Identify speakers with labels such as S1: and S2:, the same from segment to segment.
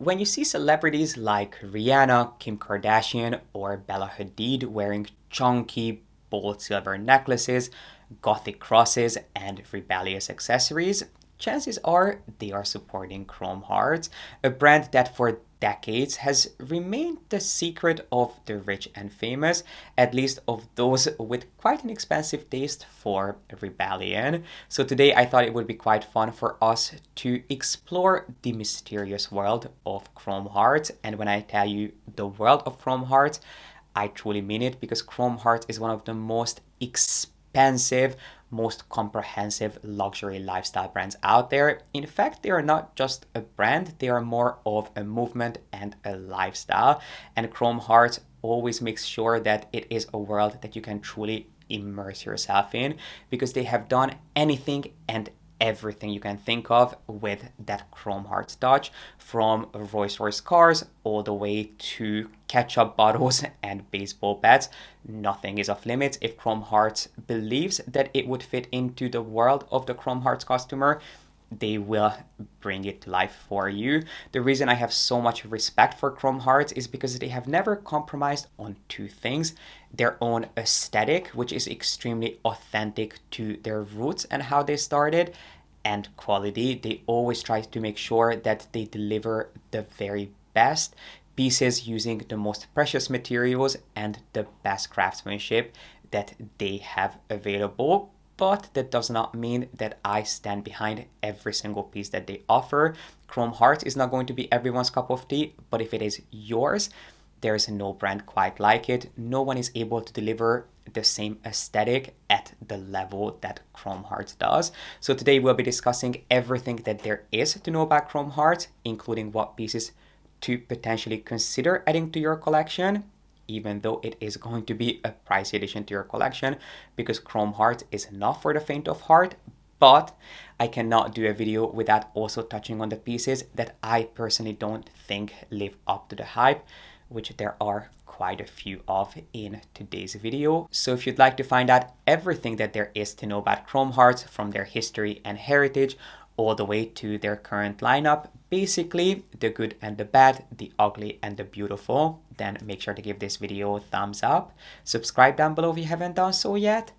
S1: When you see celebrities like Rihanna, Kim Kardashian, or Bella Hadid wearing chunky, bold silver necklaces, gothic crosses, and rebellious accessories, chances are they are supporting Chrome Hearts, a brand that for decades has remained the secret of the rich and famous, at least of those with quite an expensive taste for rebellion. So today I thought it would be quite fun for us to explore the mysterious world of Chrome Hearts. And when I tell you the world of Chrome Hearts, I truly mean it, because Chrome Hearts is one of the most expensive, most comprehensive luxury lifestyle brands out there. In fact, they are not just a brand, they are more of a movement and a lifestyle. And Chrome Hearts always makes sure that it is a world that you can truly immerse yourself in, because they have done anything and everything you can think of with that Chrome Hearts touch, from Rolls-Royce cars all the way to ketchup bottles and baseball bats. Nothing is off limits. If Chrome Hearts believes that it would fit into the world of the Chrome Hearts customer, they will bring it to life for you. The reason I have so much respect for Chrome Hearts is because they have never compromised on two things: their own aesthetic, which is extremely authentic to their roots and how they started, and quality. They always try to make sure that they deliver the very best pieces using the most precious materials and the best craftsmanship that they have available. But that does not mean that I stand behind every single piece that they offer. Chrome Hearts is not going to be everyone's cup of tea, but if it is yours, there is no brand quite like it. No one is able to deliver the same aesthetic at the level that Chrome Hearts does. So today we'll be discussing everything that there is to know about Chrome Hearts, including what pieces to potentially consider adding to your collection, even though it is going to be a pricey addition to your collection, because Chrome Hearts is not for the faint of heart. But I cannot do a video without also touching on the pieces that I personally don't think live up to the hype, which there are quite a few of in today's video. So if you'd like to find out everything that there is to know about Chrome Hearts, from their history and heritage all the way to their current lineup, basically the good and the bad, the ugly and the beautiful, then make sure to give this video a thumbs up, subscribe down below if you haven't done so yet,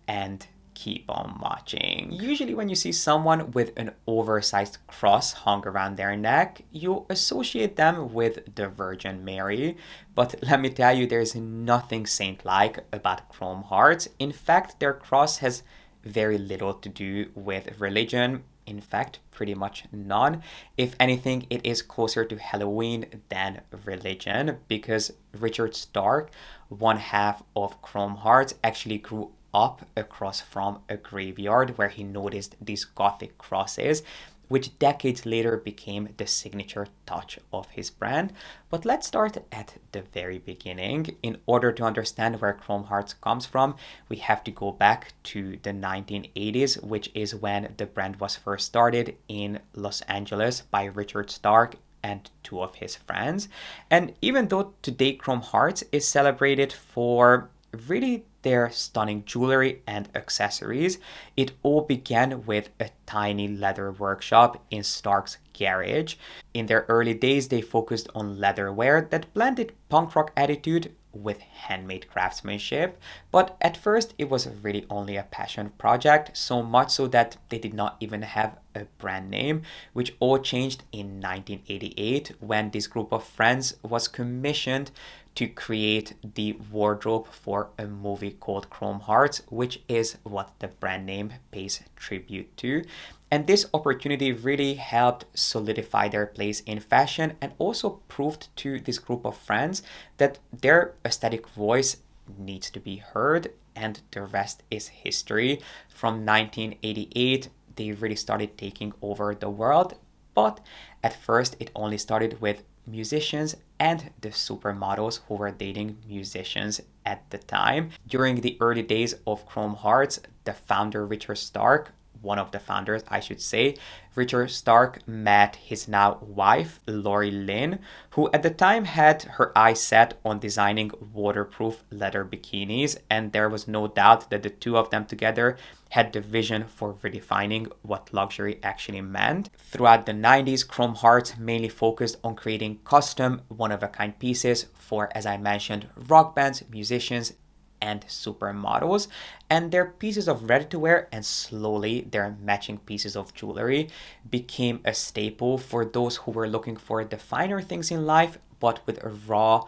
S1: and keep on watching. Usually when you see someone with an oversized cross hung around their neck, you associate them with the Virgin Mary. But let me tell you, there's nothing saint-like about Chrome Hearts. In fact, their cross has very little to do with religion. In fact, pretty much none. If anything, it is closer to Halloween than religion, because Richard Stark, one half of Chrome Hearts, actually grew up across from a graveyard where he noticed these gothic crosses, which decades later became the signature touch of his brand. But let's start at the very beginning. In order to understand where Chrome Hearts comes from, we have to go back to the 1980s, which is when the brand was first started in Los Angeles by Richard Stark and two of his friends. And even though today Chrome Hearts is celebrated for really their stunning jewelry and accessories, it all began with a tiny leather workshop in Stark's garage. In their early days, they focused on leatherware that blended punk rock attitude with handmade craftsmanship. But at first, it was really only a passion project, so much so that they did not even have a brand name, which all changed in 1988 when this group of friends was commissioned to create the wardrobe for a movie called Chrome Hearts, which is what the brand name pays tribute to. And this opportunity really helped solidify their place in fashion, and also proved to this group of friends that their aesthetic voice needs to be heard, and the rest is history. From 1988, they really started taking over the world, but at first it only started with musicians and the supermodels who were dating musicians at the time. During the early days of Chrome Hearts, the founder Richard Stark one of the founders, I should say, Richard Stark met his now wife, Lori Lynn, who at the time had her eyes set on designing waterproof leather bikinis, and there was no doubt that the two of them together had the vision for redefining what luxury actually meant. Throughout the 90s, Chrome Hearts mainly focused on creating custom, one-of-a-kind pieces for, as I mentioned, rock bands, musicians, and supermodels, and their pieces of ready-to-wear and slowly their matching pieces of jewelry became a staple for those who were looking for the finer things in life, but with a raw,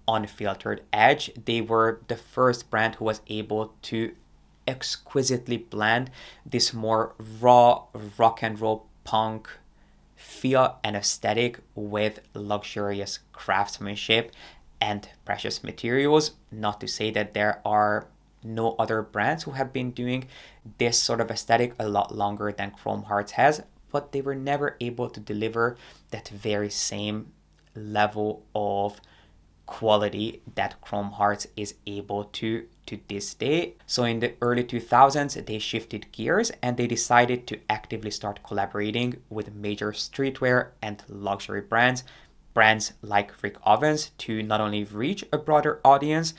S1: unfiltered edge. They were the first brand who was able to exquisitely blend this more raw rock and roll punk feel and aesthetic with luxurious craftsmanship and precious materials. Not to say that there are no other brands who have been doing this sort of aesthetic a lot longer than Chrome Hearts has, but they were never able to deliver that very same level of quality that Chrome Hearts is able to this day. So in the early 2000s, they shifted gears and they decided to actively start collaborating with major streetwear and luxury brands like Rick Owens, to not only reach a broader audience,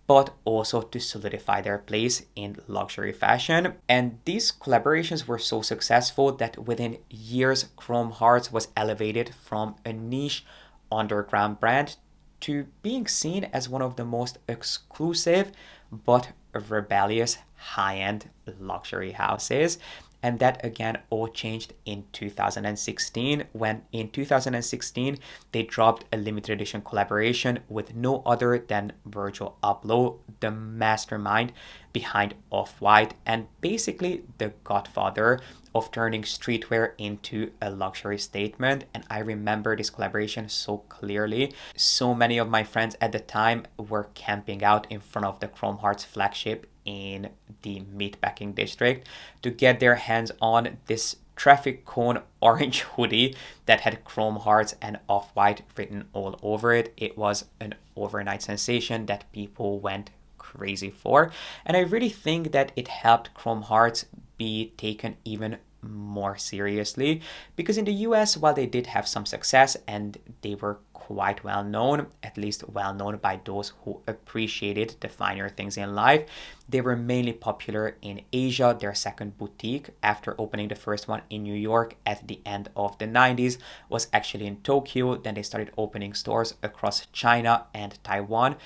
S1: but also to solidify their place in luxury fashion. And these collaborations were so successful that within years, Chrome Hearts was elevated from a niche underground brand to being seen as one of the most exclusive but rebellious high-end luxury houses. And that again all changed in 2016, when in 2016 they dropped a limited edition collaboration with no other than Virgil Abloh, the mastermind behind Off-White and basically the godfather of turning streetwear into a luxury statement. And I remember this collaboration so clearly. So many of my friends at the time were camping out in front of the Chrome Hearts flagship in the Meatpacking district to get their hands on this traffic cone orange hoodie that had Chrome Hearts and Off-White written all over it. It was an overnight sensation that people went crazy for, and I really think that it helped Chrome Hearts be taken even more seriously, because in the US, while they did have some success and they were quite well known, at least well known by those who appreciated the finer things in life, they were mainly popular in Asia. Their second boutique, after opening the first one in New York at the end of the 90s, was actually in Tokyo. Then they started opening stores across China and Taiwan.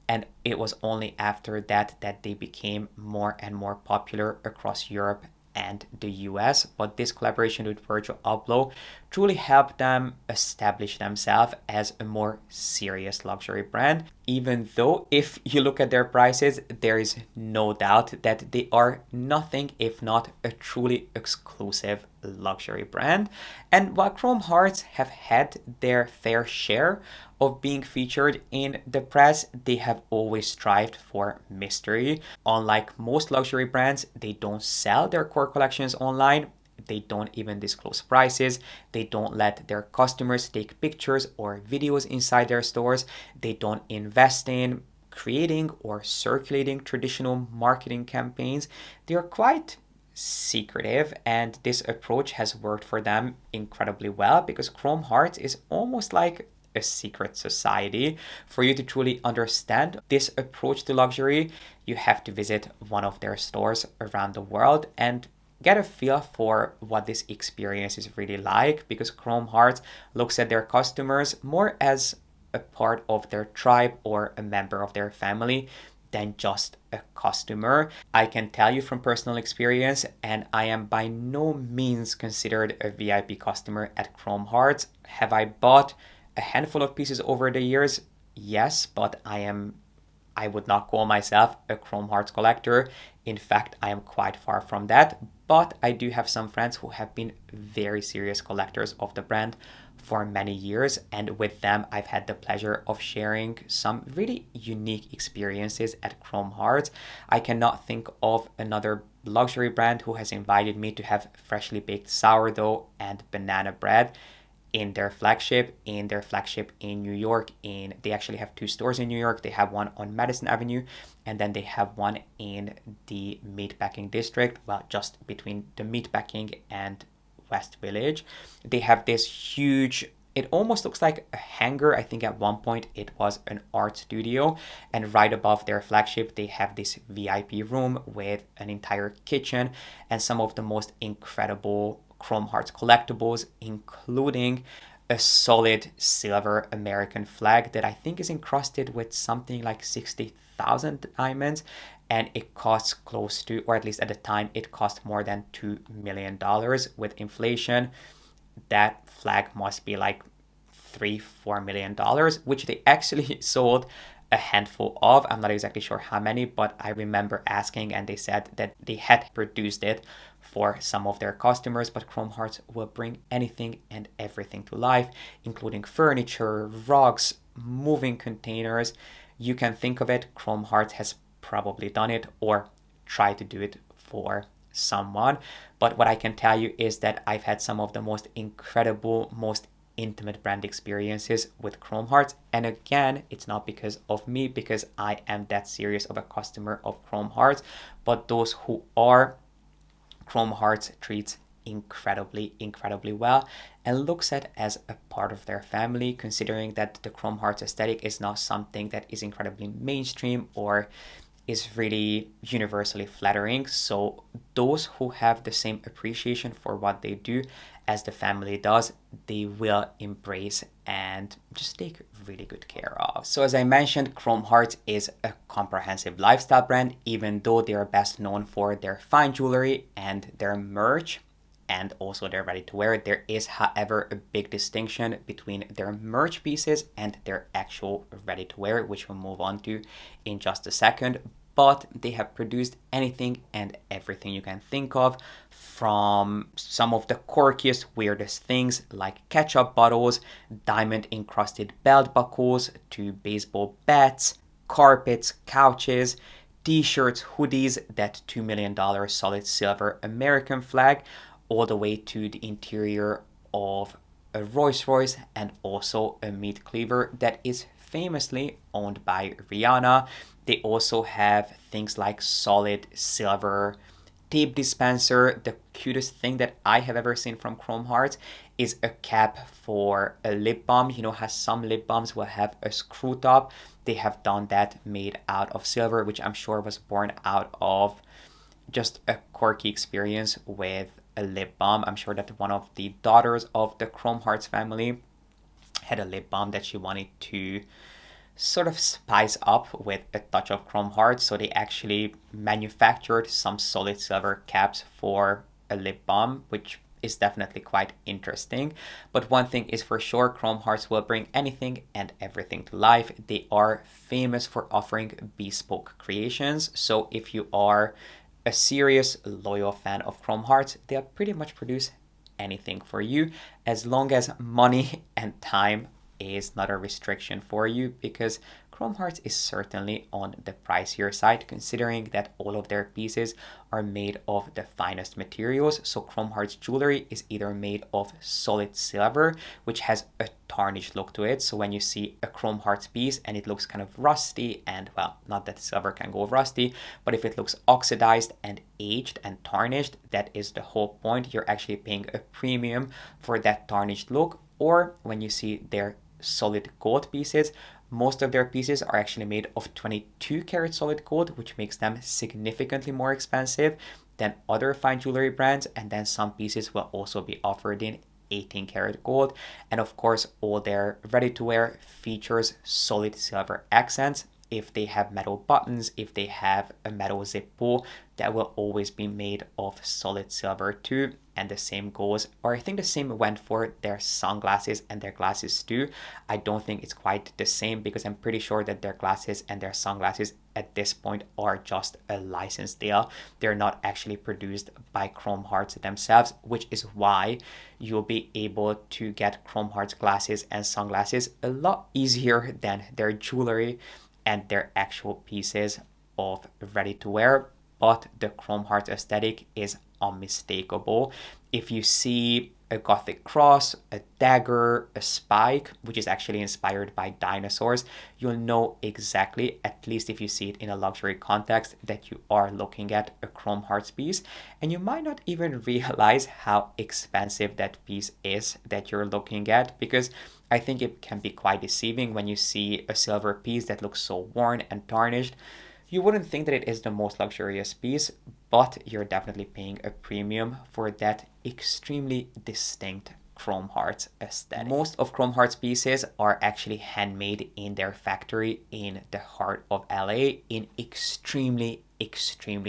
S1: And it was only after that that they became more and more popular across Europe and the US. But this collaboration with Virgil Abloh truly helped them establish themselves as a more serious luxury brand, even though if you look at their prices, there is no doubt that they are nothing if not a truly exclusive luxury brand. And while Chrome Hearts have had their fair share of being featured in the press, they have always strived for mystery. Unlike most luxury brands, they don't sell their core collections online. They don't even disclose prices. They don't let their customers take pictures or videos inside their stores. They don't invest in creating or circulating traditional marketing campaigns. They are quite secretive, and this approach has worked for them incredibly well, because Chrome Hearts is almost like a secret society. For you to truly understand this approach to luxury, you have to visit one of their stores around the world and get a feel for what this experience is really like, because Chrome Hearts looks at their customers more as a part of their tribe or a member of their family than just a customer. I can tell you from personal experience, and I am by no means considered a VIP customer at Chrome Hearts. Have I bought a handful of pieces over the years? Yes, but I would not call myself a Chrome Hearts collector. In fact, I am quite far from that, but I do have some friends who have been very serious collectors of the brand for many years, and with them I've had the pleasure of sharing some really unique experiences at Chrome Hearts. I cannot think of another luxury brand who has invited me to have freshly baked sourdough and banana bread in their flagship in New York. They actually have two stores in New York. They have one on Madison Avenue, and then they have one in the Meatpacking district, well, just between the Meatpacking and West Village. They have this huge, it almost looks like a hangar. I think at one point it was an art studio, and right above their flagship they have this VIP room with an entire kitchen and some of the most incredible Chrome Hearts collectibles, including a solid silver American flag that I think is encrusted with something like 60,000 diamonds, and it costs close to, or at least at the time, it cost more than $2 million. With inflation, that flag must be like $3-4 million, which they actually sold a handful of. I'm not exactly sure how many, but I remember asking and they said that they had produced it for some of their customers. But Chrome Hearts will bring anything and everything to life, including furniture, rugs, moving containers. You can think of it, Chrome Hearts has probably done it or tried to do it for someone. But what I can tell you is that I've had some of the most incredible, most intimate brand experiences with Chrome Hearts. And again, it's not because of me, because I am that serious of a customer of Chrome Hearts, but those who are, Chrome Hearts treats incredibly, incredibly well and looks at as a part of their family, considering that the Chrome Hearts aesthetic is not something that is incredibly mainstream or is really universally flattering. So those who have the same appreciation for what they do as the family does, they will embrace and just take really good care of. So as I mentioned, Chrome Hearts is a comprehensive lifestyle brand, even though they are best known for their fine jewelry and their merch and also their ready-to-wear. There is, however, a big distinction between their merch pieces and their actual ready-to-wear, which we'll move on to in just a second. But they have produced anything and everything you can think of, from some of the quirkiest, weirdest things like ketchup bottles, diamond encrusted belt buckles, to baseball bats, carpets, couches, t-shirts, hoodies, that $2 million solid silver American flag, all the way to the interior of a Rolls Royce and also a meat cleaver that is famously owned by Rihanna. They also have things like solid silver tape dispenser. The cutest thing that I have ever seen from Chrome Hearts is a cap for a lip balm. You know how some lip balms will have a screw top? They have done that made out of silver, which I'm sure was born out of just a quirky experience with a lip balm. I'm sure that one of the daughters of the Chrome Hearts family had a lip balm that she wanted to sort of spice up with a touch of Chrome Hearts, so they actually manufactured some solid silver caps for a lip balm, which is definitely quite interesting. But one thing is for sure, Chrome Hearts will bring anything and everything to life. They are famous for offering bespoke creations, so if you are a serious, loyal fan of Chrome Hearts, they'll pretty much produce anything for you, as long as money and time is not a restriction for you, because Chrome Hearts is certainly on the pricier side, considering that all of their pieces are made of the finest materials. So Chrome Hearts jewelry is either made of solid silver, which has a tarnished look to it. So when you see a Chrome Hearts piece and it looks kind of rusty, and well, not that silver can go rusty, but if it looks oxidized and aged and tarnished, that is the whole point. You're actually paying a premium for that tarnished look. Or when you see their solid gold pieces, most of their pieces are actually made of 22 karat solid gold, which makes them significantly more expensive than other fine jewelry brands. And then some pieces will also be offered in 18 karat gold. And of course, all their ready-to-wear features solid silver accents. If they have metal buttons, if they have a metal zip pull, that will always be made of solid silver too. And the same goes, or I think the same went for their sunglasses and their glasses too. I don't think it's quite the same, because I'm pretty sure that their glasses and their sunglasses at this point are just a license deal. They're not actually produced by Chrome Hearts themselves, which is why you'll be able to get Chrome Hearts glasses and sunglasses a lot easier than their jewelry and their actual pieces of ready to wear. But the Chrome Hearts aesthetic is unmistakable. If you see a gothic cross, a dagger, a spike, which is actually inspired by dinosaurs, you'll know exactly, at least if you see it in a luxury context, that you are looking at a chrome hearts piece. And you might not even realize how expensive that piece is that you're looking at, because I think it can be quite deceiving when you see a silver piece that looks so worn and tarnished. You wouldn't think that it is the most luxurious piece, but you're definitely paying a premium for that extremely distinct chrome hearts aesthetic. Most of chrome hearts pieces are actually handmade in their factory in the heart of LA in extremely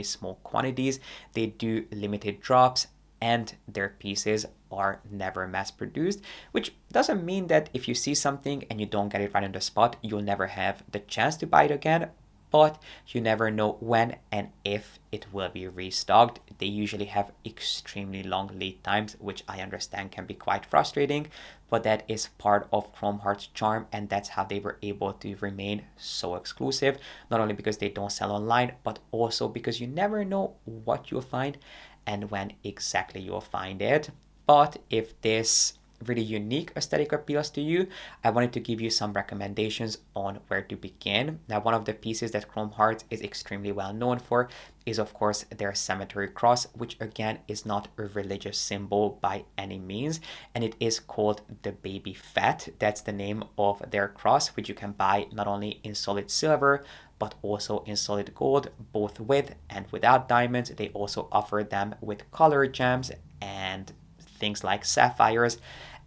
S1: small quantities. They do limited drops and their pieces are never mass produced, which doesn't mean that if you see something and you don't get it right on the spot, you'll never have the chance to buy it again, but you never know when and if it will be restocked. They usually have extremely long lead times, which I understand can be quite frustrating, but that is part of Chrome Heart's charm, and that's how they were able to remain so exclusive, not only because they don't sell online, but also because you never know what you'll find and when exactly you'll find it. But if this really unique aesthetic appeals to you, I wanted to give you some recommendations on where to begin. Now, one of the pieces that Chrome Hearts is extremely well known for is, of course, their cemetery cross, which again is not a religious symbol by any means, and it is called the Baby Fat. That's the name of their cross, which you can buy not only in solid silver, but also in solid gold, both with and without diamonds. They also offer them with color gems and things like sapphires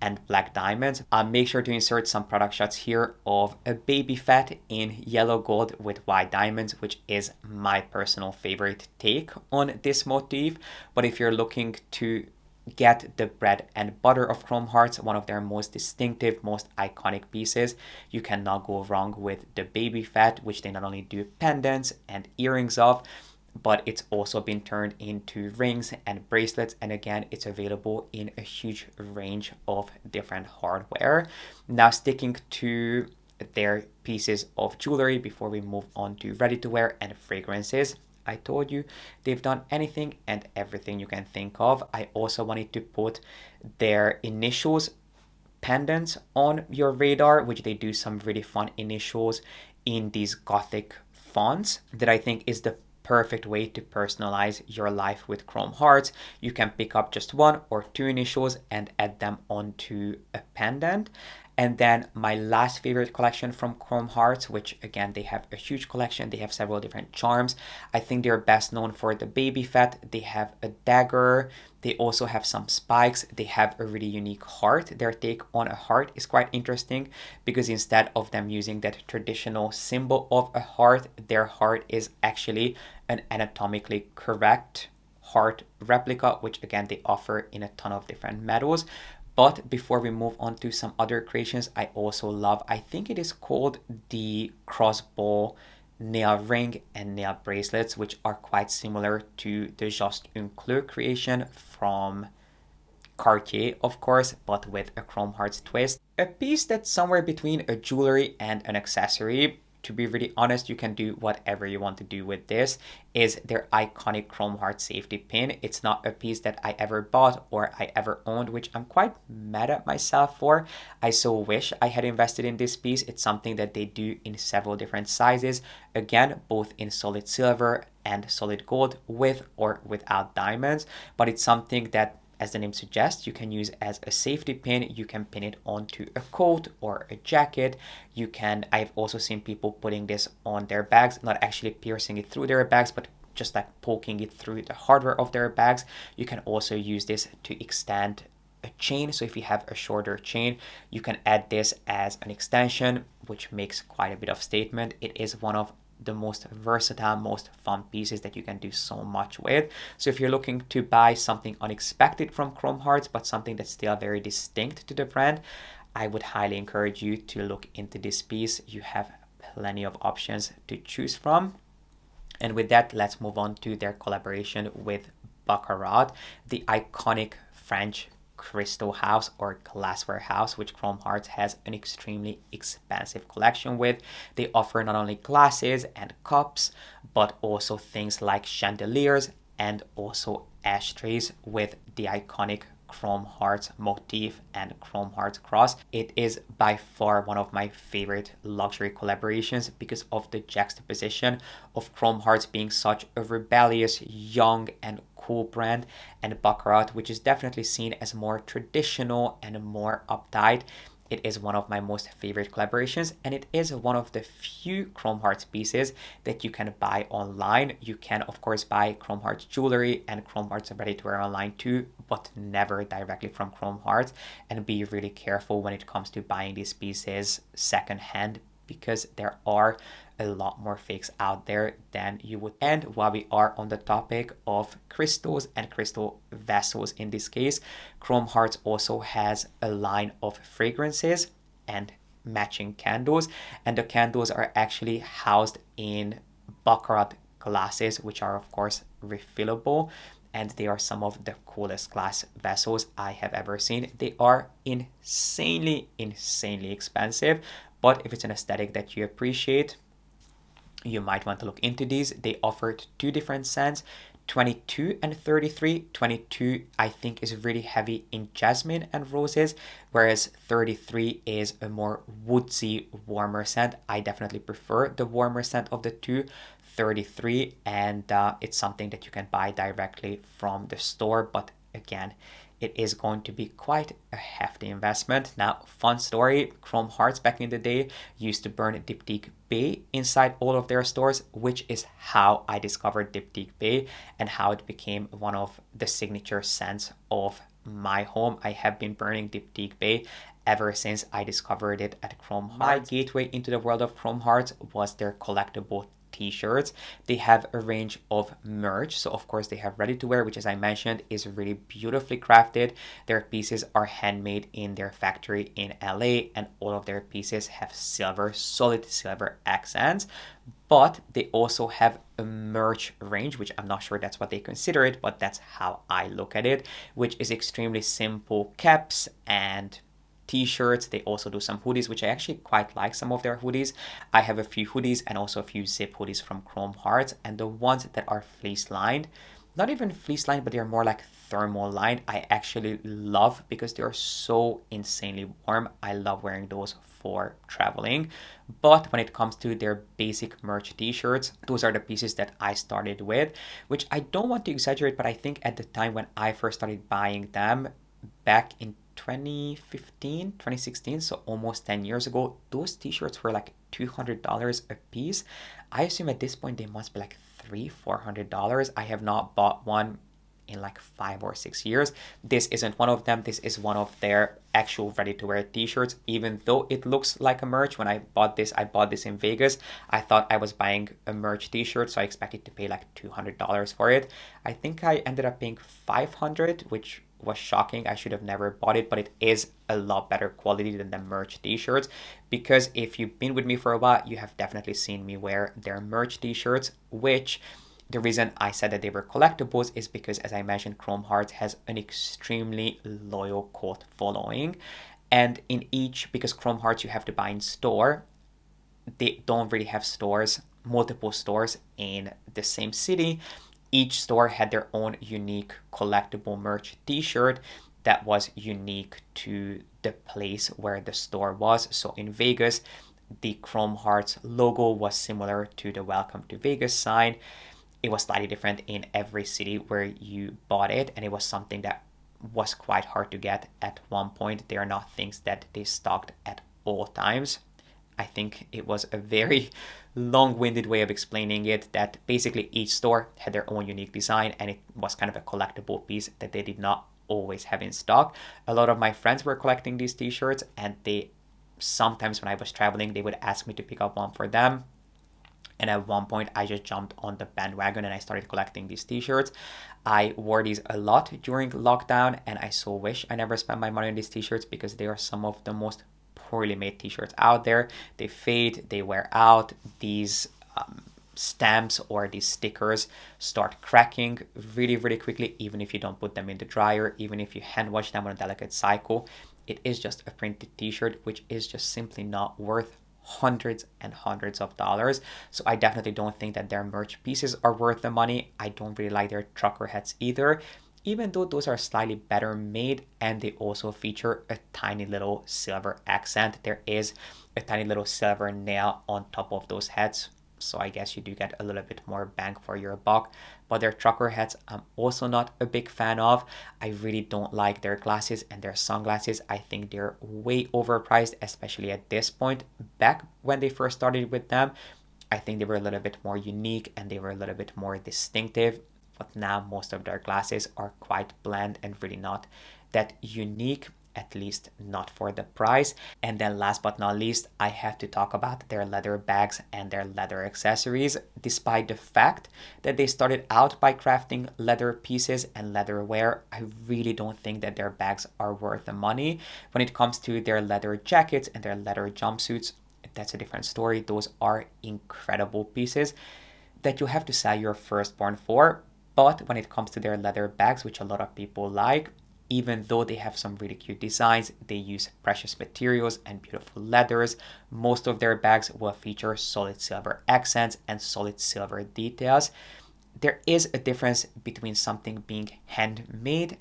S1: and black diamonds. I'll make sure to insert some product shots here of a baby fat in yellow gold with white diamonds, which is my personal favorite take on this motif. But if you're looking to get the bread and butter of Chrome Hearts, one of their most distinctive, most iconic pieces, you cannot go wrong with the baby fat, which they not only do pendants and earrings of, but it's also been turned into rings and bracelets, and again it's available in a huge range of different hardware. Now, sticking to their pieces of jewelry before we move on to ready to wear and fragrances, I told you they've done anything and everything you can think of. I also wanted to put their initials pendants on your radar, which they do some really fun initials in these gothic fonts that I think is the perfect way to personalize your life with Chrome Hearts. You can pick up just one or two initials and add them onto a pendant. And then my last favorite collection from Chrome Hearts, which again, they have a huge collection. They have several different charms. I think they're best known for the baby fat. They have a dagger. They also have some spikes. They have a really unique heart. Their take on a heart is quite interesting because instead of them using that traditional symbol of a heart, their heart is actually an anatomically correct heart replica, which again, they offer in a ton of different metals. But before we move on to some other creations, I also love, I think it is called the crossbow nail ring and nail bracelets, which are quite similar to the Just Une Clou creation from Cartier, of course, but with a Chrome Hearts twist. A piece that's somewhere between a jewelry and an accessory. To be really honest, you can do whatever you want to do with this, is their iconic Chrome Heart safety pin. It's not a piece that I ever bought or I ever owned, which I'm quite mad at myself for. I so wish I had invested in this piece. It's something that they do in several different sizes, again, both in solid silver and solid gold, with or without diamonds, but it's something that, as the name suggests, you can use as a safety pin. You can pin it onto a coat or a jacket. I've also seen people putting this on their bags, not actually piercing it through their bags, but just like poking it through the hardware of their bags. You can also use this to extend a chain. So if you have a shorter chain, you can add this as an extension, which makes quite a bit of statement. It is one of the most versatile, most fun pieces that you can do so much with. So if you're looking to buy something unexpected from Chrome Hearts, but something that's still very distinct to the brand, I would highly encourage you to look into this piece. You have plenty of options to choose from. And with that, let's move on to their collaboration with Baccarat, the iconic French crystal house or glassware house, which Chrome Hearts has an extremely expansive collection with. They offer not only glasses and cups, but also things like chandeliers and also ashtrays with the iconic chrome hearts motif and chrome hearts cross. It is by far one of my favorite luxury collaborations because of the juxtaposition of chrome hearts being such a rebellious, young, and cool brand, and Baccarat, which is definitely seen as more traditional and more uptight. It is one of my most favorite collaborations, and it is one of the few Chrome Hearts pieces that you can buy online. You can, of course, buy Chrome Hearts jewelry and Chrome Hearts ready-to-wear online too, but never directly from Chrome Hearts. And be really careful when it comes to buying these pieces secondhand, because there are a lot more fakes out there than you would. And while we are on the topic of crystals and crystal vessels in this case, Chrome Hearts also has a line of fragrances and matching candles, and the candles are actually housed in Baccarat glasses, which are of course refillable, and they are some of the coolest glass vessels I have ever seen. They are insanely expensive, but if it's an aesthetic that you appreciate, you might want to look into these. They offered two different scents, 22 and 33. 22 I think is really heavy in jasmine and roses, whereas 33 is a more woodsy, warmer scent. I definitely prefer the warmer scent of the two, 33, and it's something that you can buy directly from the store, but again, it is going to be quite a hefty investment. Now, fun story, Chrome Hearts back in the day used to burn Diptyque Bay inside all of their stores, which is how I discovered Diptyque Bay and how it became one of the signature scents of my home. I have been burning Diptyque Bay ever since I discovered it at Chrome Hearts. My gateway into the world of Chrome Hearts was their collectible t-shirts. They have a range of merch, so of course they have ready to wear, which as I mentioned is really beautifully crafted. Their pieces are handmade in their factory in LA, and all of their pieces have solid silver accents. But they also have a merch range, which I'm not sure that's what they consider it, but that's how I look at it, which is extremely simple caps and t-shirts. They also do some hoodies, which I actually quite like some of their hoodies. I have a few hoodies and also a few zip hoodies from Chrome Hearts, and the ones that are fleece lined, not even fleece lined, but they're more like thermal lined, I actually love because they're so insanely warm. I love wearing those for traveling. But when it comes to their basic merch t-shirts, those are the pieces that I started with, which I don't want to exaggerate, but I think at the time when I first started buying them back in 2015, 2016, so almost 10 years ago, those t-shirts were like $200 a piece. I assume at this point they must be like $300-400. I have not bought one in like 5 or 6 years. This isn't one of them. This is one of their actual ready-to-wear t-shirts. Even though it looks like a merch, when I bought this in Vegas. I thought I was buying a merch t-shirt, so I expected to pay like $200 for it. I think I ended up paying $500, which was shocking. I should have never bought it, but it is a lot better quality than the merch t-shirts, because if you've been with me for a while, you have definitely seen me wear their merch t-shirts, which the reason I said that they were collectibles is because, as I mentioned, Chrome Hearts has an extremely loyal cult following, and in each, because Chrome Hearts you have to buy in store, they don't really have multiple stores in the same city. Each store had their own unique collectible merch t-shirt that was unique to the place where the store was. So in Vegas, the Chrome Hearts logo was similar to the Welcome to Vegas sign. It was slightly different in every city where you bought it, and it was something that was quite hard to get at one point. They are not things that they stocked at all times. I think it was a very long-winded way of explaining it, that basically each store had their own unique design, and it was kind of a collectible piece that they did not always have in stock. A lot of my friends were collecting these t-shirts, and they sometimes when I was traveling, they would ask me to pick up one for them. And at one point, I just jumped on the bandwagon and I started collecting these t-shirts. I wore these a lot during lockdown, and I so wish I never spent my money on these t-shirts because they are some of the most poorly made t-shirts out there. They fade, they wear out. These stamps or these stickers start cracking really quickly, even if you don't put them in the dryer, even if you hand wash them on a delicate cycle. It is just a printed t-shirt, which is just simply not worth hundreds and hundreds of dollars. So I definitely don't think that their merch pieces are worth the money. I don't really like their trucker hats either. even though those are slightly better made and they also feature a tiny little silver accent. There is a tiny little silver nail on top of those heads, so I guess you do get a little bit more bang for your buck. But their trucker hats I'm also not a big fan of. I really don't like their glasses and their sunglasses. I think they're way overpriced, especially at this point. Back when they first started with them, I think they were a little bit more unique and they were a little bit more distinctive. But now most of their glasses are quite bland and really not that unique, at least not for the price. And then last but not least, I have to talk about their leather bags and their leather accessories. Despite the fact that they started out by crafting leather pieces and leather wear, I really don't think that their bags are worth the money. When it comes to their leather jackets and their leather jumpsuits, that's a different story. Those are incredible pieces that you have to sell your firstborn for. But when it comes to their leather bags, which a lot of people like, even though they have some really cute designs, they use precious materials and beautiful leathers. Most of their bags will feature solid silver accents and solid silver details. There is a difference between something being handmade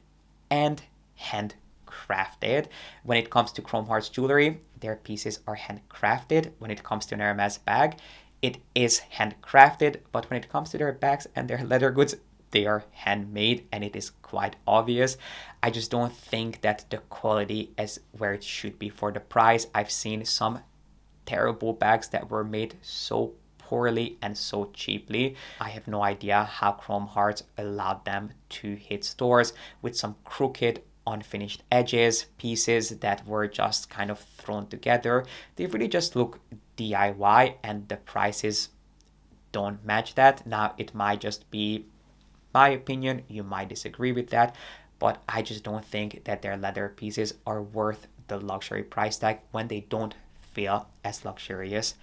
S1: and handcrafted. When it comes to Chrome Hearts jewelry, their pieces are handcrafted. When it comes to an Hermes bag, it is handcrafted. But when it comes to their bags and their leather goods, they are handmade, and it is quite obvious. I just don't think that the quality is where it should be for the price. I've seen some terrible bags that were made so poorly and so cheaply. I have no idea how Chrome Hearts allowed them to hit stores with some crooked, unfinished edges, pieces that were just kind of thrown together. They really just look DIY, and the prices don't match that. Now, it might just be my opinion, you might disagree with that, but I just don't think that their leather pieces are worth the luxury price tag when they don't feel as luxurious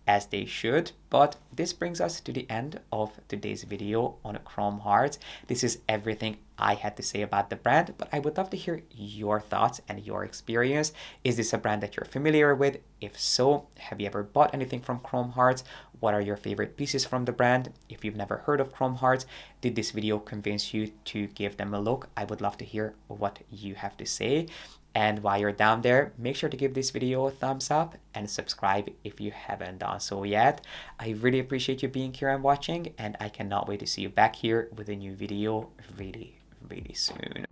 S1: as they should. But this brings us to the end of today's video on Chrome Hearts. This is everything I had to say about the brand, but I would love to hear your thoughts and your experience. Is this a brand that you're familiar with? If so, have you ever bought anything from Chrome Hearts? What are your favorite pieces from the brand? If you've never heard of Chrome Hearts, did this video convince you to give them a look? I would love to hear what you have to say. And while you're down there, make sure to give this video a thumbs up and subscribe if you haven't done so yet. I really appreciate you being here and watching, and I cannot wait to see you back here with a new video really soon.